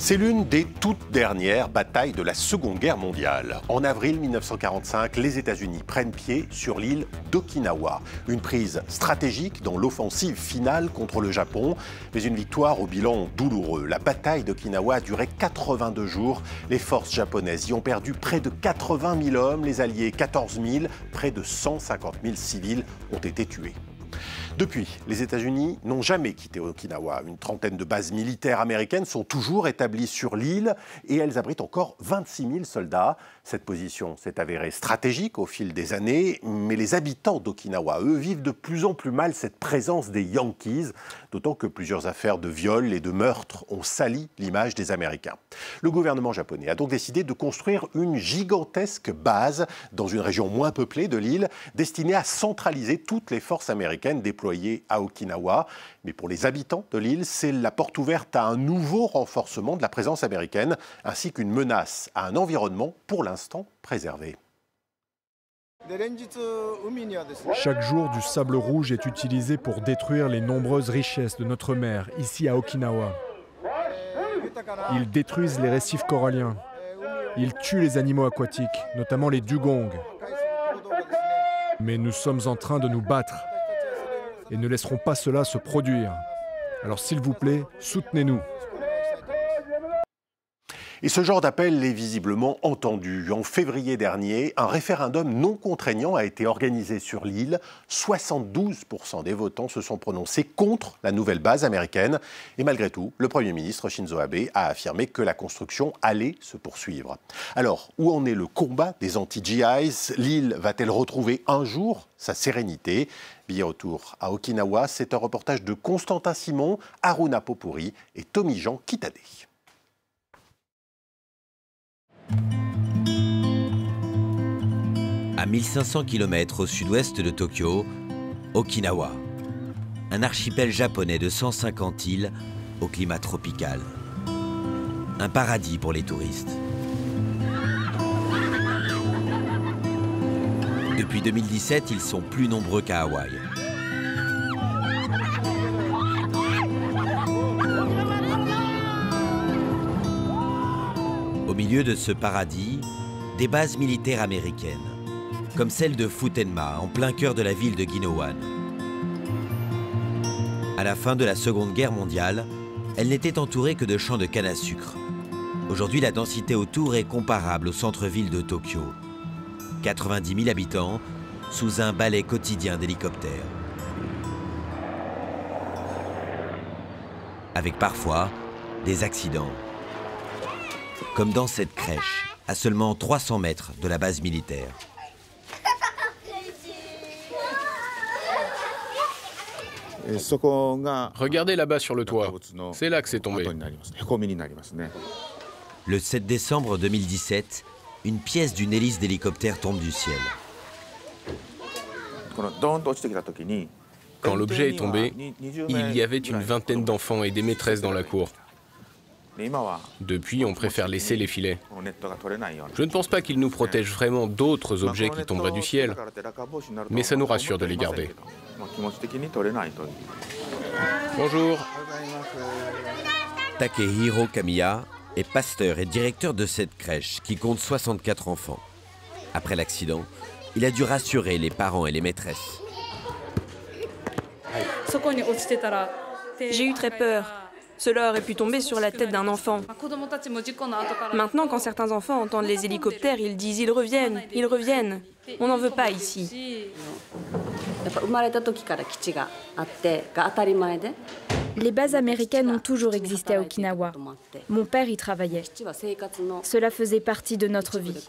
C'est l'une des toutes dernières batailles de la Seconde Guerre mondiale. En avril 1945, les États-Unis prennent pied sur l'île d'Okinawa. Une prise stratégique dans l'offensive finale contre le Japon, mais une victoire au bilan douloureux. La bataille d'Okinawa a duré 82 jours. Les forces japonaises y ont perdu près de 80 000 hommes, les Alliés 14 000, près de 150 000 civils ont été tués. Depuis, les États-Unis n'ont jamais quitté Okinawa. Une trentaine de bases militaires américaines sont toujours établies sur l'île et elles abritent encore 26 000 soldats. Cette position s'est avérée stratégique au fil des années, mais les habitants d'Okinawa, eux, vivent de plus en plus mal cette présence des Yankees, d'autant que plusieurs affaires de viol et de meurtre ont sali l'image des Américains. Le gouvernement japonais a donc décidé de construire une gigantesque base dans une région moins peuplée de l'île, destinée à centraliser toutes les forces américaines déployées à Okinawa. Mais pour les habitants de l'île, c'est la porte ouverte à un nouveau renforcement de la présence américaine, ainsi qu'une menace à un environnement pour l'instant préservé. Chaque jour, du sable rouge est utilisé pour détruire les nombreuses richesses de notre mer, ici à Okinawa. Ils détruisent les récifs coralliens. Ils tuent les animaux aquatiques, notamment les dugongs. Mais nous sommes en train de nous battre et ne laisserons pas cela se produire. Alors s'il vous plaît, soutenez-nous. Et ce genre d'appel est visiblement entendu. En février dernier, un référendum non contraignant a été organisé sur l'île. 72% des votants se sont prononcés contre la nouvelle base américaine. Et malgré tout, le Premier ministre Shinzo Abe a affirmé que la construction allait se poursuivre. Alors, où en est le combat des anti-GIs? L'île va-t-elle retrouver un jour sa sérénité? Billet retour à Okinawa, c'est un reportage de Constantin Simon, Aruna Popuri et Tommy-Jean Kitade. À 1500 km au sud-ouest de Tokyo, Okinawa, un archipel japonais de 150 îles au climat tropical. Un paradis pour les touristes. Depuis 2017, ils sont plus nombreux qu'à Hawaï. Au milieu de ce paradis, des bases militaires américaines, comme celle de Futenma, en plein cœur de la ville de Ginowan. À la fin de la Seconde Guerre mondiale, elle n'était entourée que de champs de canne à sucre. Aujourd'hui, la densité autour est comparable au centre-ville de Tokyo. 90 000 habitants, sous un balai quotidien d'hélicoptères. Avec parfois des accidents. Comme dans cette crèche, à seulement 300 mètres de la base militaire. Regardez là-bas sur le toit, c'est là que c'est tombé. Le 7 décembre 2017, une pièce d'une hélice d'hélicoptère tombe du ciel. Quand l'objet est tombé, il y avait une vingtaine d'enfants et des maîtresses dans la cour. Depuis, on préfère laisser les filets. Je ne pense pas qu'ils nous protègent vraiment d'autres objets qui tomberaient du ciel, mais ça nous rassure de les garder. Bonjour. Takehiro Kamiya est pasteur et directeur de cette crèche qui compte 64 enfants. Après l'accident, il a dû rassurer les parents et les maîtresses. J'ai eu très peur. Cela aurait pu tomber sur la tête d'un enfant. Maintenant, quand certains enfants entendent les hélicoptères, ils disent « ils reviennent, ils reviennent ». On n'en veut pas ici. Les bases américaines ont toujours existé à Okinawa. Mon père y travaillait. Cela faisait partie de notre vie.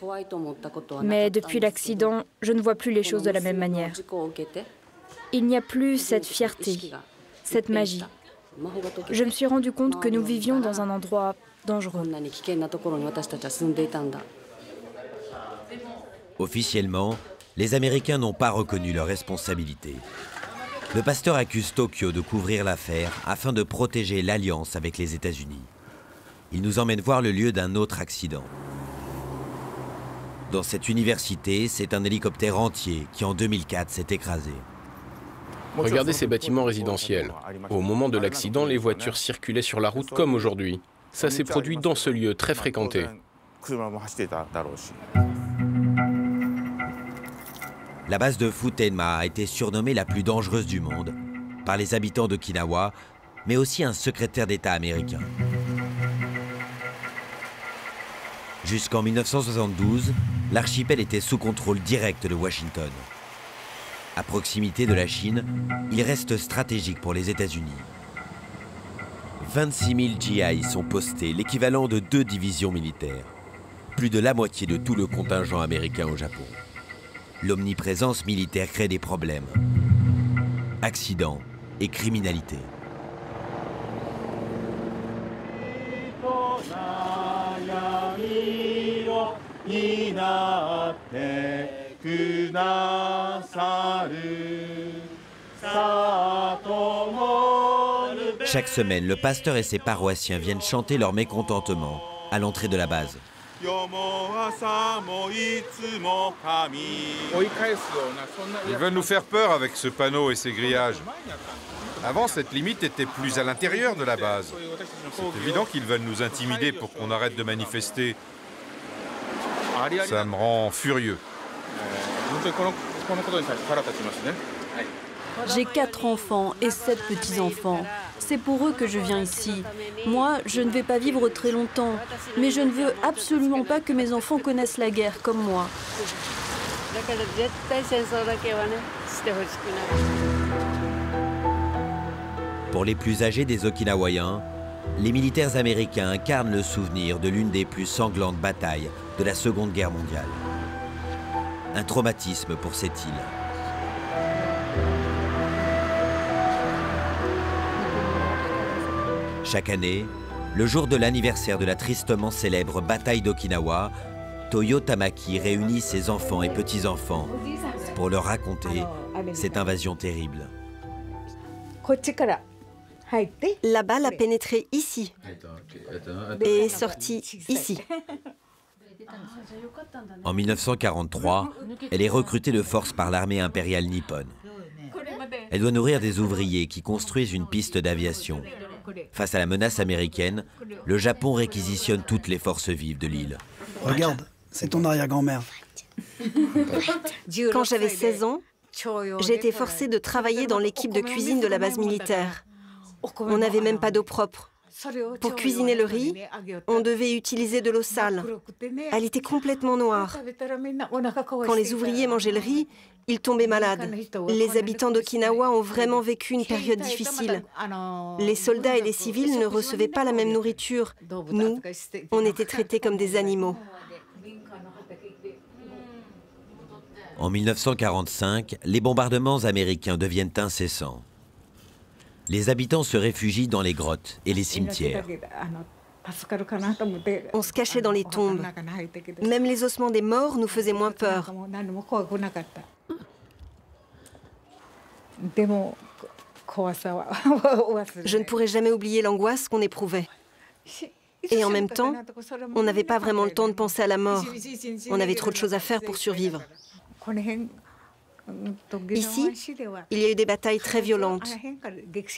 Mais depuis l'accident, je ne vois plus les choses de la même manière. Il n'y a plus cette fierté, cette magie. Je me suis rendu compte que nous vivions dans un endroit dangereux. Officiellement, les Américains n'ont pas reconnu leur responsabilité. Le pasteur accuse Tokyo de couvrir l'affaire afin de protéger l'alliance avec les États-Unis. Il nous emmène voir le lieu d'un autre accident. Dans cette université, c'est un hélicoptère entier qui, en 2004, s'est écrasé. Regardez ces bâtiments résidentiels. Au moment de l'accident, les voitures circulaient sur la route comme aujourd'hui. Ça s'est produit dans ce lieu très fréquenté. La base de Futenma a été surnommée la plus dangereuse du monde par les habitants d'Okinawa, mais aussi un secrétaire d'État américain. Jusqu'en 1972, l'archipel était sous contrôle direct de Washington. À proximité de la Chine, il reste stratégique pour les États-Unis. 26 000 GI sont postés, l'équivalent de 2 divisions militaires. Plus de la moitié de tout le contingent américain au Japon. L'omniprésence militaire crée des problèmes. Accidents et criminalité. Chaque semaine, le pasteur et ses paroissiens viennent chanter leur mécontentement à l'entrée de la base. Ils veulent nous faire peur avec ce panneau et ces grillages. Avant, cette limite était plus à l'intérieur de la base. C'est évident qu'ils veulent nous intimider pour qu'on arrête de manifester. Ça me rend furieux. J'ai 4 enfants et 7 petits-enfants. C'est pour eux que je viens ici. Moi, je ne vais pas vivre très longtemps, mais je ne veux absolument pas que mes enfants connaissent la guerre comme moi. Pour les plus âgés des Okinawaïens, les militaires américains incarnent le souvenir de l'une des plus sanglantes batailles de la Seconde Guerre mondiale. Un traumatisme pour cette île. Chaque année, le jour de l'anniversaire de la tristement célèbre bataille d'Okinawa, Toyo Tamaki réunit ses enfants et petits-enfants pour leur raconter cette invasion terrible. La balle a pénétré ici et est sortie ici. En 1943, elle est recrutée de force par l'armée impériale nippone. Elle doit nourrir des ouvriers qui construisent une piste d'aviation. Face à la menace américaine, le Japon réquisitionne toutes les forces vives de l'île. Regarde, c'est ton arrière-grand-mère. Quand j'avais 16 ans, j'ai été forcée de travailler dans l'équipe de cuisine de la base militaire. On n'avait même pas d'eau propre. Pour cuisiner le riz, on devait utiliser de l'eau sale. Elle était complètement noire. Quand les ouvriers mangeaient le riz, ils tombaient malades. Les habitants d'Okinawa ont vraiment vécu une période difficile. Les soldats et les civils ne recevaient pas la même nourriture. Nous, on était traités comme des animaux. En 1945, les bombardements américains deviennent incessants. Les habitants se réfugient dans les grottes et les cimetières. On se cachait dans les tombes. Même les ossements des morts nous faisaient moins peur. Je ne pourrai jamais oublier l'angoisse qu'on éprouvait. Et en même temps, on n'avait pas vraiment le temps de penser à la mort. On avait trop de choses à faire pour survivre. Ici, il y a eu des batailles très violentes.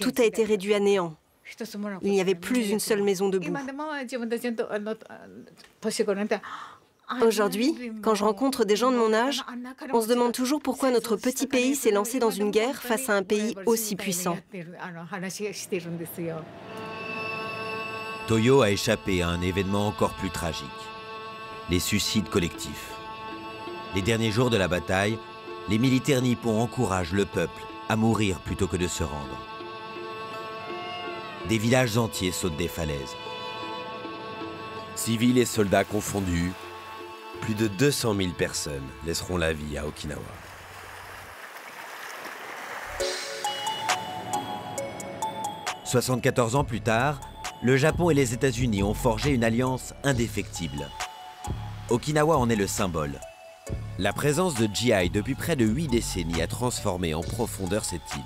Tout a été réduit à néant. Il n'y avait plus une seule maison debout. Aujourd'hui, quand je rencontre des gens de mon âge, on se demande toujours pourquoi notre petit pays s'est lancé dans une guerre face à un pays aussi puissant. Toyo a échappé à un événement encore plus tragique, les suicides collectifs. Les derniers jours de la bataille, les militaires nippons encouragent le peuple à mourir plutôt que de se rendre. Des villages entiers sautent des falaises. Civils et soldats confondus, plus de 200 000 personnes laisseront la vie à Okinawa. « 74 ans plus tard, le Japon et les États-Unis ont forgé une alliance indéfectible. Okinawa en est le symbole. La présence de GI depuis près de 8 décennies a transformé en profondeur cette île.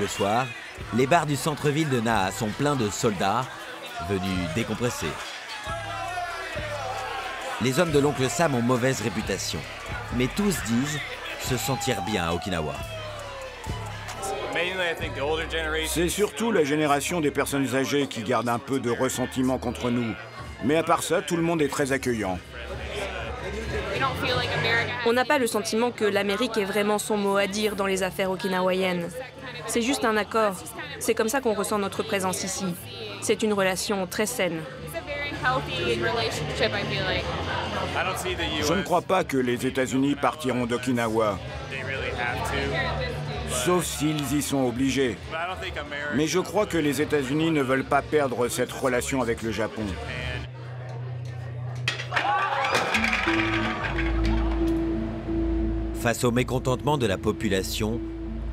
Le soir, les bars du centre-ville de Naha sont pleins de soldats venus décompresser. Les hommes de l'oncle Sam ont mauvaise réputation, mais tous disent se sentir bien à Okinawa. C'est surtout la génération des personnes âgées qui garde un peu de ressentiment contre nous. Mais à part ça, tout le monde est très accueillant. On n'a pas le sentiment que l'Amérique ait vraiment son mot à dire dans les affaires okinawayennes. C'est juste un accord. C'est comme ça qu'on ressent notre présence ici. C'est une relation très saine. Je ne crois pas que les États-Unis partiront d'Okinawa. Sauf s'ils y sont obligés. Mais je crois que les États-Unis ne veulent pas perdre cette relation avec le Japon. Face au mécontentement de la population,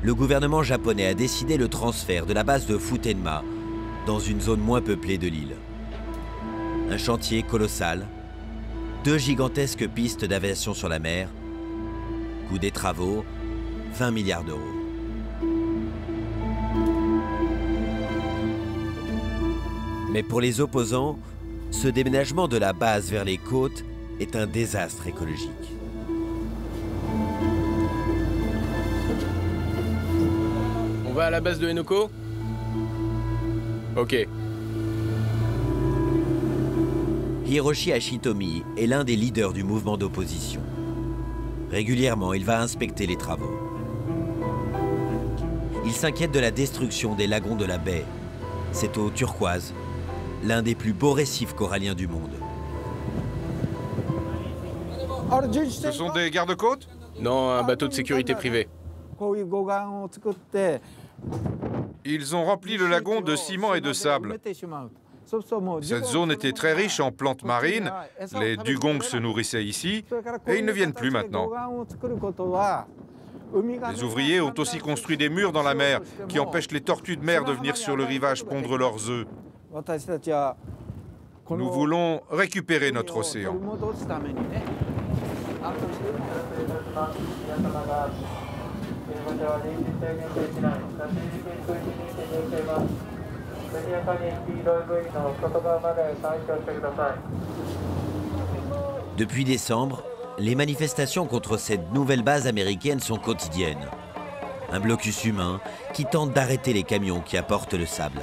le gouvernement japonais a décidé le transfert de la base de Futenma dans une zone moins peuplée de l'île. Un chantier colossal, 2 gigantesques pistes d'aviation sur la mer, coût des travaux, 20 milliards d'euros. Mais pour les opposants, ce déménagement de la base vers les côtes est un désastre écologique. On va à la base de Henoko? Ok. Hiroshi Hashitomi est l'un des leaders du mouvement d'opposition. Régulièrement, il va inspecter les travaux. Il s'inquiète de la destruction des lagons de la baie, cette eau turquoise, l'un des plus beaux récifs coralliens du monde. Ce sont des gardes-côtes? Non, un bateau de sécurité privé. Ils ont rempli le lagon de ciment et de sable. Cette zone était très riche en plantes marines, les dugongs se nourrissaient ici, et ils ne viennent plus maintenant. Les ouvriers ont aussi construit des murs dans la mer qui empêchent les tortues de mer de venir sur le rivage pondre leurs œufs. Nous voulons récupérer notre océan. Depuis décembre, les manifestations contre cette nouvelle base américaine sont quotidiennes. Un blocus humain qui tente d'arrêter les camions qui apportent le sable.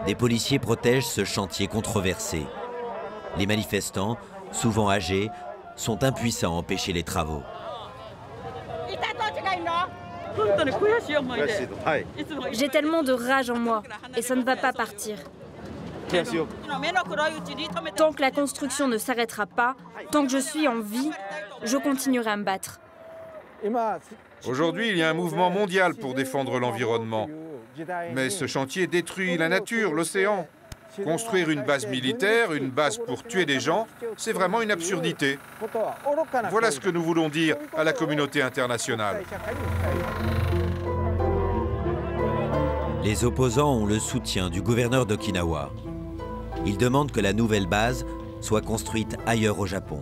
Des policiers protègent ce chantier controversé. Les manifestants, souvent âgés, sont impuissants à empêcher les travaux. J'ai tellement de rage en moi et ça ne va pas partir. Tant que la construction ne s'arrêtera pas, tant que je suis en vie, je continuerai à me battre. Aujourd'hui, il y a un mouvement mondial pour défendre l'environnement. Mais ce chantier détruit la nature, l'océan. Construire une base militaire, une base pour tuer des gens, c'est vraiment une absurdité. Voilà ce que nous voulons dire à la communauté internationale. Les opposants ont le soutien du gouverneur d'Okinawa. Ils demandent que la nouvelle base soit construite ailleurs au Japon.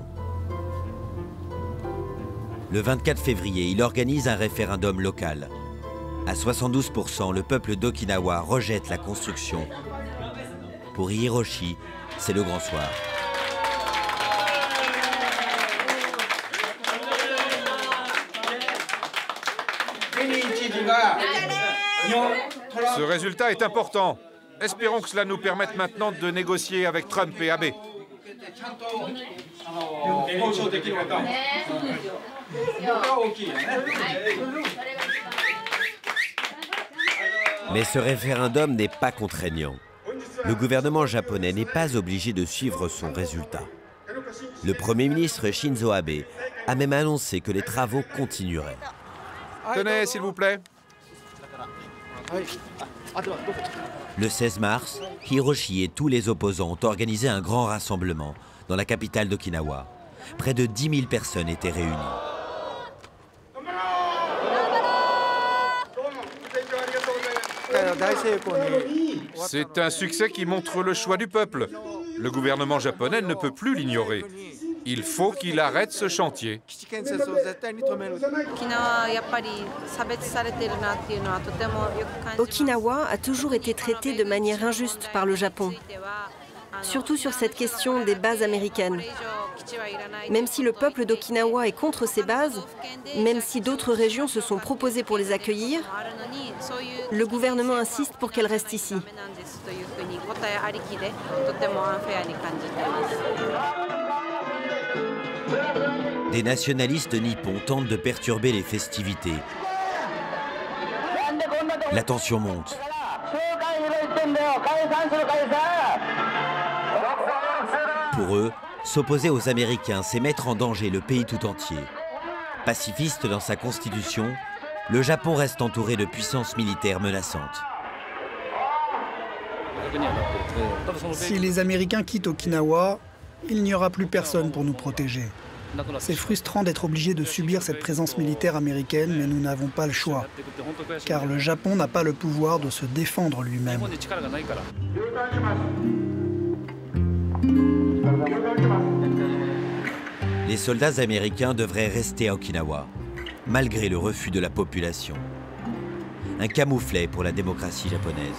Le 24 février, il organise un référendum local. À 72%, le peuple d'Okinawa rejette la construction. Pour Hiroshi, c'est le grand soir. Ce résultat est important. Espérons que cela nous permette maintenant de négocier avec Trump et Abe. Mais ce référendum n'est pas contraignant. Le gouvernement japonais n'est pas obligé de suivre son résultat. Le Premier ministre Shinzo Abe a même annoncé que les travaux continueraient. Tenez, s'il vous plaît. Le 16 mars, Hiroshi et tous les opposants ont organisé un grand rassemblement dans la capitale d'Okinawa. Près de 10 000 personnes étaient réunies. C'est un succès qui montre le choix du peuple. Le gouvernement japonais ne peut plus l'ignorer. Il faut qu'il arrête ce chantier. Okinawa a toujours été traité de manière injuste par le Japon, surtout sur cette question des bases américaines. Même si le peuple d'Okinawa est contre ces bases, même si d'autres régions se sont proposées pour les accueillir, le gouvernement insiste pour qu'elles restent ici. Des nationalistes nippons tentent de perturber les festivités. La tension monte. Pour eux, s'opposer aux Américains, c'est mettre en danger le pays tout entier. Pacifiste dans sa constitution, le Japon reste entouré de puissances militaires menaçantes. Si les Américains quittent Okinawa, il n'y aura plus personne pour nous protéger. C'est frustrant d'être obligé de subir cette présence militaire américaine, mais nous n'avons pas le choix, car le Japon n'a pas le pouvoir de se défendre lui-même. Les soldats américains devraient rester à Okinawa, malgré le refus de la population. Un camouflet pour la démocratie japonaise.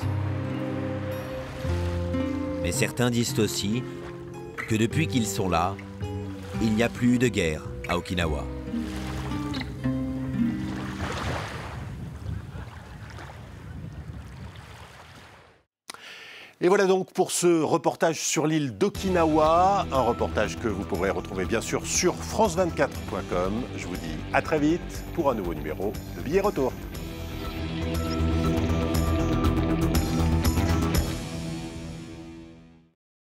Mais certains disent aussi que depuis qu'ils sont là, il n'y a plus eu de guerre à Okinawa. Et voilà donc pour ce reportage sur l'île d'Okinawa, un reportage que vous pourrez retrouver bien sûr sur france24.com. Je vous dis à très vite pour un nouveau numéro de Billets Retour.